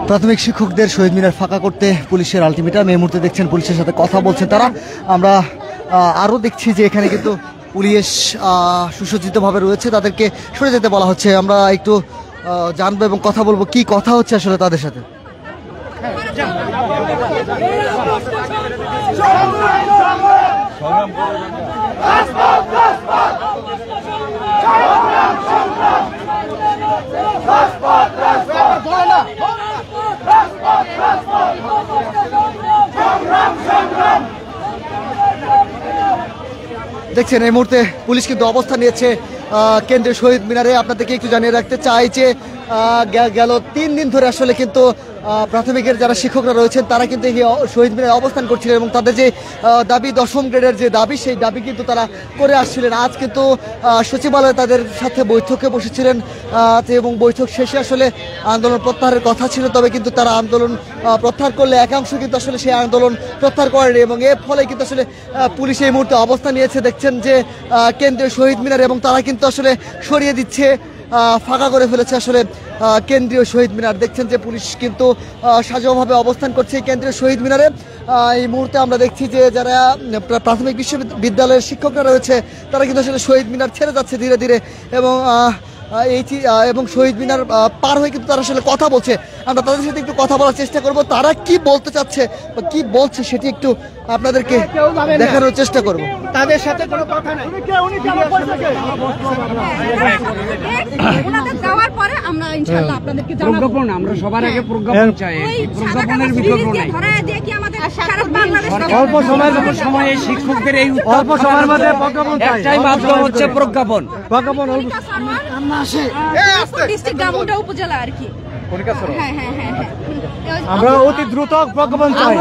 প্রাথমিক শিক্ষকদের শহীদ মিনার ফাঁকা করতে পুলিশের আলটিমেটাম। এই মুহূর্তে দেখছেন পুলিশের সাথে কথা বলছেন তারা। আমরা আরও দেখছি যে এখানে কিন্তু পুলিশ সুসজ্জিতভাবে রয়েছে, তাদেরকে সরে যেতে বলা হচ্ছে। আমরা একটু জানবো এবং কথা বলবো কি কথা হচ্ছে আসলে তাদের সাথে। দেখছেন এই মুহূর্তে পুলিশ কিন্তু অবস্থান নিয়েছে কেন্দ্রীয় শহীদ মিনারে। আপনাদেরকে একটু জানিয়ে রাখতে চাই যে গেল 3 দিন ধরে আসলে কিন্তু প্রাথমিকের যারা শিক্ষকরা রয়েছেন তারা কিন্তু এই শহীদ মিনারে অবস্থান করছিলেন এবং তাদের যে দাবি 10ম গ্রেডের যে দাবি সেই দাবি কিন্তু তারা করে আসছিলেন। আজ কিন্তু সচিবালয়ে তাদের সাথে বৈঠকে বসেছিলেন এবং বৈঠক শেষে আসলে আন্দোলন প্রত্যাহারের কথা ছিল, তবে কিন্তু তারা আন্দোলন প্রত্যাহার করলে একাংশ কিন্তু আসলে সেই আন্দোলন প্রত্যাহার করেনি এবং এর ফলে কিন্তু আসলে পুলিশ এই মুহূর্তে অবস্থান নিয়েছে। দেখছেন যে কেন্দ্রীয় শহীদ মিনার এবং তারা কিন্তু আসলে সরিয়ে দিচ্ছে, ফাঁকা করে ফেলেছে আসলে কেন্দ্রীয় শহীদ মিনার। দেখছেন যে পুলিশ কিন্তু সাজাওভাবে অবস্থান করছে এই কেন্দ্রীয় শহীদ মিনারে। এই মুহূর্তে আমরা দেখছি যে যারা প্রাথমিক বিশ্ববিদ্যালয়ের শিক্ষকরা রয়েছে তারা কিন্তু আসলে শহীদ মিনার ছেড়ে যাচ্ছে ধীরে ধীরে এবং শহীদ মিনার পার হয়ে কিন্তু তারা আসলে কথা বলছে। আমরা তাদের সাথে একটু কথা বলার চেষ্টা করব, তারা কি বলতে চাচ্ছে বা কি বলছে সেটি একটু আপনাদেরকে দেখানোর চেষ্টা করব। তাদের সাথে কোনো কথা নাই। ওনাদের দেওয়ার পরে আমরা ইনশাআল্লাহ আপনাদেরকে জানাবো। প্রজ্ঞাপন আমরা সবার আগে প্রজ্ঞাপন চাই। প্রজ্ঞাপনের বিকল্প নাই। ধরায় দিয়ে কি আমাদের সারা বাংলাদেশ অল্প সময় এই শিক্ষকদের এই অল্প সময়ের মধ্যে প্রজ্ঞাপন চাই। একটাই মাধ্যম হচ্ছে প্রজ্ঞাপন। প্রজ্ঞাপন আমরা আসে ডিস্ট্রিক্ট গামুন্ডা উপজেলা আর কি। আমরা অতি দ্রুত প্রজ্ঞাপন চাই।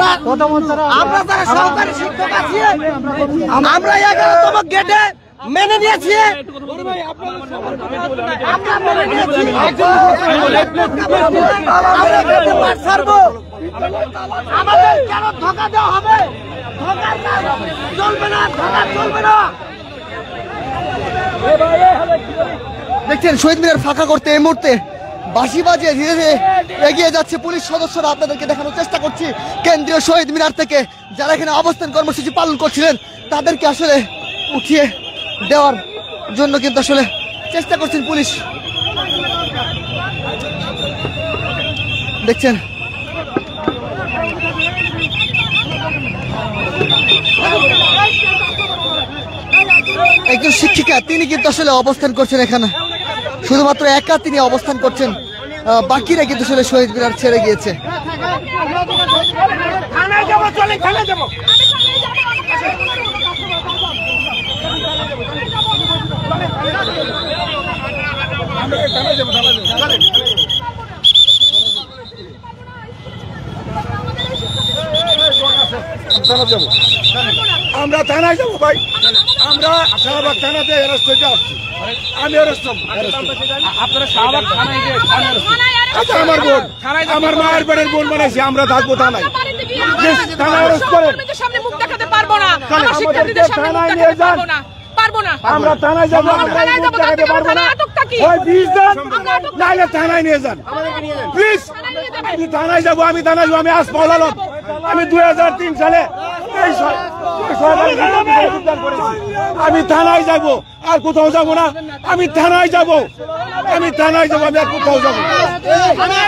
আমরা যারা সহকারী শিক্ষক আছি আমরা 11তম গেটে মেনে নিয়েছি। আমাদের কেন ধোঁকা দেওয়া হবে? চলবে না, ধোঁকা চলবে না। দেখছেন শহীদ মিনার ফাঁকা করতে এই মুহূর্তে বাঁশি বাজিয়ে ধীরে ধীরে এগিয়ে যাচ্ছে পুলিশ সদস্যরা। আপনাদেরকে দেখানোর চেষ্টা করছি কেন্দ্রীয় শহীদ মিনার থেকে যারা এখানে অবস্থান কর্মসূচি পালন করছিলেন তাদেরকে আসলে উঠিয়ে দেওয়ার জন্য কিন্তু আসলে চেষ্টা করছেন পুলিশ। দেখছেন একজন শিক্ষিকা তিনি কিন্তু আসলে অবস্থান করছেন এখানে, শুধুমাত্র একা তিনি অবস্থান করছেন, বাকিরা কিন্তু আসলে শহীদ মিনার ছেড়ে গিয়েছে। আমরা থানায় যাবো ভাই, আমরা শাহবাগ থানাতে অ্যারেস্ট হয়ে আসছি। আমি অ্যারেস্ট হব। আপনারা শাহবাগ থানায় গিয়ে আচ্ছা আমার বোন, আমার মায়ের বাড়ির বোন বানাইছি, আমরা থাকবো থানায়। থানায় অ্যারেস্ট করেন। সামনে মুখ দেখাতে পারবো না, আমার শিক্ষার্থীদের সামনে মুখ দেখাতে পারবো না। আমরা থানায় যাবো, নাইলে থানায় নিয়ে যান প্লিজ। আমি থানায় যাবো, আমি আসমাউল আলম। আমি 2003 সালে আমি থানায় যাবো, আর কোথাও যাবো না। আমি থানায় যাবো, আমি আর কোথাও যাবো। থানায়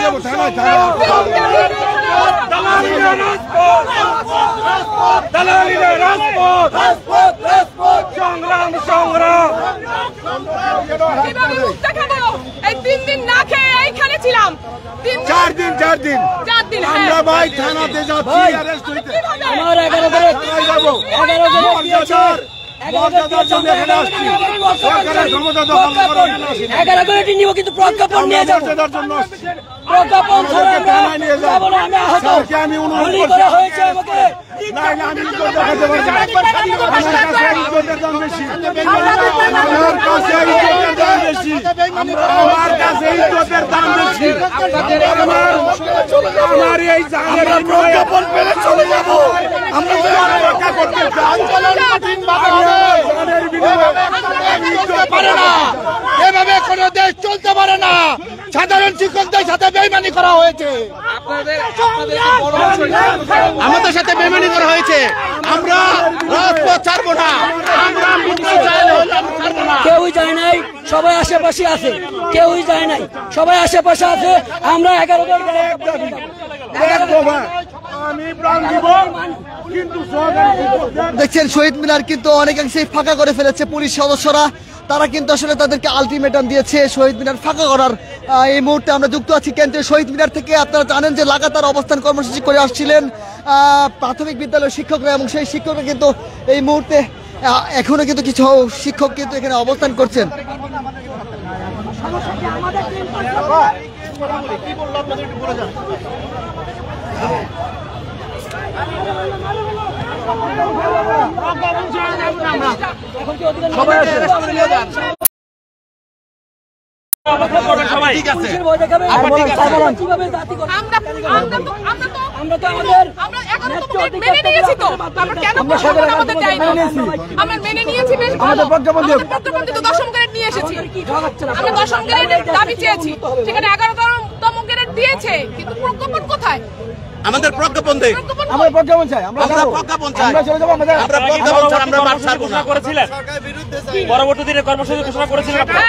যাবো, সংগ্রাম। এই 3 দিন না খেয়ে এইখানে ছিলাম। 4 দিন আমরা ভাই থানাতে যাচ্ছি অ্যারেস্ট হইতে। আমার 11 করে যাবো, 11 করে নিব, কিন্তু প্রজ্ঞাপন নিয়ে যাবো। প্রজ্ঞাপন থানায় নিয়ে যাবো। আমি অনুরোধ করছি, আমার কাছে ইজ্জতের দাম বেশি। আমার এই জানের প্রজ্ঞাপন পেলে চলে যাবো। আমরা পারে না, এভাবে কোনো দেশ চলতে পারে না। সাধারণ শিক্ষকদের সাথে বেইমানি করা হয়েছে, আমাদের সাথে বেইমানি করা হয়েছে। আমরা রাজপথ ছাড়বো না, আমরা মুক্তি চাই, ছাড়বো না। কেউই যায় নাই, সবাই আশেপাশে আছে, কেউই যায় নাই, সবাই আশেপাশে আছে। আমরা 11 আমি প্রাণ দিব, কিন্তু দেখছেন শহীদ মিনার কিন্তু অনেকাংশেই ফাঁকা করে ফেলেছে পুলিশ সদস্যরা। তারা কিন্তু আসলে তাদেরকে আলটিমেটাম দিয়েছে শহীদ মিনার ফাঁকা করার। এই মুহূর্তে আমরা যুক্ত আছি কেন্দ্রীয় শহীদ মিনার থেকে। আপনারা জানেন যে লাগাতার অবস্থান কর্মসূচি করে আসছিলেন প্রাথমিক বিদ্যালয়ের শিক্ষকরা, এবং সেই শিক্ষকরা কিন্তু এই মুহূর্তে এখনো কিন্তু কিছু শিক্ষক কিন্তু এখানে অবস্থান করছেন। দশম গ্রেড নিয়ে এসেছি, আমরা দশম গ্রেডের দাবি চেয়েছি, সেখানে 11তম গ্রেড দিয়েছে, কিন্তু প্রজ্ঞাপন কোথায়? আমাদের প্রজ্ঞাপন দেয়, আমরা প্রজ্ঞাপন চাই, আমরা প্রজ্ঞাপন চাই, আমরা চলে যাবো। আমাদের আমরা প্রজ্ঞাপন চাই, আমরা মাঠ ছাড়বো না। করেছিলেন পরবর্তী দিনে কর্মসূচি ঘোষণা করেছিলেন আপনারা?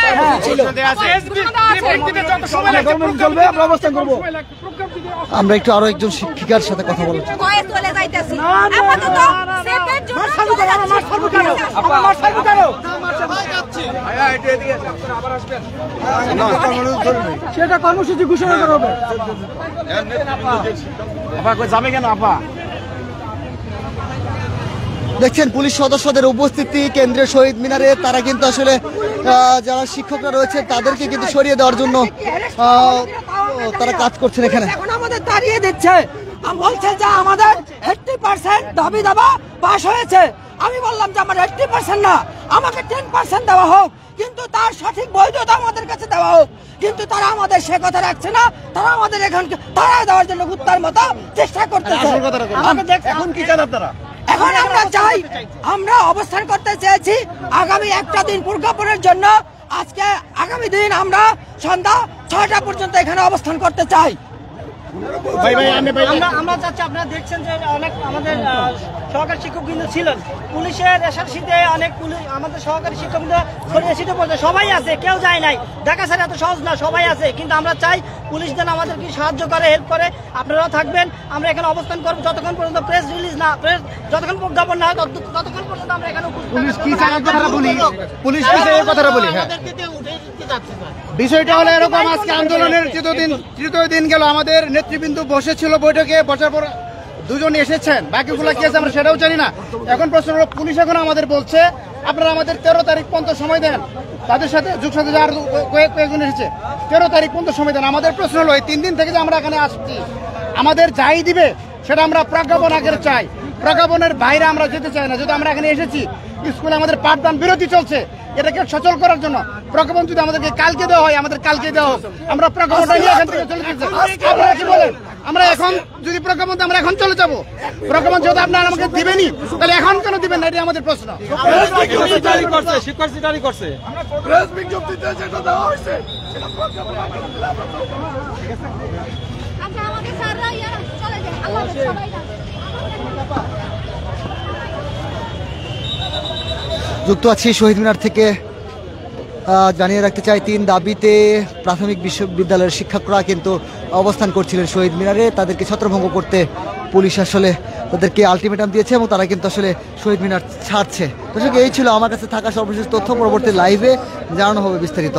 চলবে, আমরা অবস্থান করবো। আমরা একটু আরো একজন শিক্ষিকার সাথে কথা বলছি। চলে যাইতেছি আপাতত সেফের জন্য চলে যাচ্ছি। সেটা কর্মসূচি ঘোষণা করা হবে। যাবে কেন আপা? দেখছেন পুলিশ সদস্যদের উপস্থিতি কেন্দ্রীয় শহীদ মিনারে। তারা কিন্তু আসলে যারা শিক্ষকরা রয়েছে তাদেরকে কিন্তু সরিয়ে দেওয়ার জন্য তারা কাজ করছেন এখানে। এখন আমাদের তাড়িয়ে দিচ্ছে, বলছে যে আমাদের 80% দাবি দাবা পাস হয়েছে। আমি বললাম যে আমার 80% না, আমাকে 10% দেওয়া হোক, কিন্তু তার সঠিক বৈধতা আমাদের কাছে দেওয়া হোক। কিন্তু তারা আমাদের সে কথা রাখছে না, তারা আমাদের এখান তারা দেওয়ার জন্য কুত্তার মতো চেষ্টা করতেছে। এখন কি চান আপনারা? এখন আমরা চাই, আমরা অবস্থান করতে চেয়েছি আগামী একটা দিন প্রজ্ঞাপনের জন্য। আজকে আগামী দিন আমরা সন্ধ্যা 6টা পর্যন্ত এখানে অবস্থান করতে চাই। আমরা চাচ্ছি, আপনারা দেখছেন যে অনেক আমাদের সহকারী শিক্ষক কিন্তু ছিলেন, পুলিশের এসআরসিতে অনেক আমাদের সহকারী শিক্ষক ছড়িয়ে ছিটে পড়ছে, সবাই আছে, কেউ যায় নাই। দেখা স্যার এত সহজ না, সবাই আছে, কিন্তু আমরা চাই পুলিশ যেন আমাদেরকে সাহায্য করে, হেল্প করে। আপনারাও থাকবেন, আমরা এখানে অবস্থান করবো যতক্ষণ পর্যন্ত প্রেস রিলিজ না, যতক্ষণ প্রজ্ঞাপন না হয় ততক্ষণ পর্যন্ত আমরা এখানে পুলিশ কি চায় কথাটা বলি, পুলিশ কি চায় কথাটা বলি। হ্যাঁ, বিষয়টা হলো এরকম, আজকে আন্দোলনের তৃতীয় দিন গেল, আমাদের নেতৃবৃন্দ বসেছিল বৈঠকে, বসার পর দুজন এসেছেন, বাকিগুলো কি আছে আমরা সেটাও জানি না। এখন প্রশ্ন হলো, পুলিশ এখন আমাদের বলছে আপনারা আমাদের 13 তারিখ পর্যন্ত সময় দেন। তাদের সাথে যুগ সাথে আর কয়েকজন এসেছে, 13 তারিখ পর্যন্ত সময় দেন। আমাদের প্রশ্ন হলো, এই 3 দিন থেকে যে আমরা এখানে আসছি, আমাদের যাই দিবে সেটা আমরা প্রজ্ঞাপন আকারে চাই, প্রজ্ঞাপনের বাইরে আমরা যেতে চাই না। যদি আমরা এখানে এসেছি, স্কুলে আমাদের পাঠদান বিরতি চলছে, এটাকে সচল করার জন্য প্রজ্ঞাপন যদি আমাদেরকে কালকে দেওয়া হয়, আমাদের কালকে দেওয়া হোক, আমরা প্রজ্ঞাপনটা নিয়ে এখান থেকে চলে যেতে। আপনারা কি বলেন? আমরা এখন যদি প্রজ্ঞাপন আমরা এখন চলে যাবো, প্রজ্ঞাপন যদি আপনারা আমাকে দিবেনি, তাহলে এখন কেন দিবেন না? এটাই আমাদের প্রশ্ন। যুক্ত আছি শহীদ মিনার থেকে। জানিয়ে রাখতে চাই, 3 দাবিতে প্রাথমিক বিশ্ববিদ্যালয়ের শিক্ষকরা কিন্তু অবস্থান করছিলেন শহীদ মিনারে। তাদেরকে ছত্রভঙ্গ করতে পুলিশ আসলে তাদেরকে আলটিমেটাম দিয়েছে, এবং তারা কিন্তু আসলে শহীদ মিনার ছাড়ছে। দর্শক, এই ছিল আমার কাছে থাকা সর্বশেষ তথ্য। পরবর্তী লাইভে জানানো হবে বিস্তারিত।